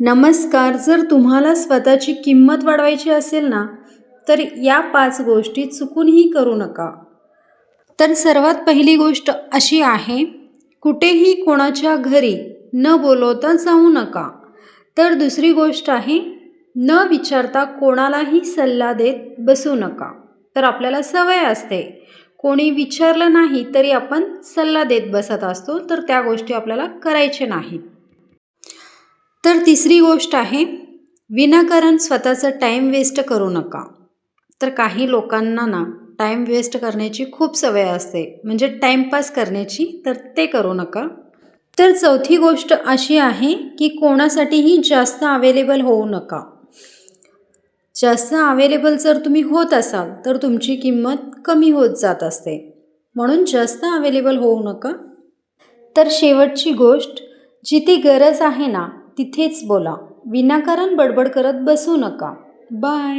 नमस्कार. जर तुम्हाला स्वतःची किंमत वाढवायची असेल ना, तर या 5 गोष्टी चुकूनही करू नका. तर सर्वात पहिली गोष्ट अशी आहे, कुठेही कोणाच्या घरी न बोलवता जाऊ नका. तर दुसरी गोष्ट आहे, न विचारता कोणालाही सल्ला देत बसू नका. तर आपल्याला सवय असते, कोणी विचारलं नाही तरी आपण सल्ला देत बसत असतो, तर त्या गोष्टी आपल्याला करायच्या नाहीत. तर तिसरी गोष्ट आहे, विनाकारण स्वतःचा टाईम वेस्ट करू नका. तर काही लोकांना ना टाईम वेस्ट करण्याची खूप सवय असते, म्हणजे टाईमपास करण्याची, तर ते करू नका. तर चौथी गोष्ट अशी आहे की कोणासाठीही जास्त अवेलेबल होऊ नका. जास्त अवेलेबल जर तुम्ही होत असाल तर तुमची किंमत कमी होत जात असते, म्हणून जास्त अवेलेबल होऊ नका. तर शेवटची गोष्ट, जिथे गरज आहे ना तिथेच बोला, विनाकारण बडबड करत बसू नका. बाय.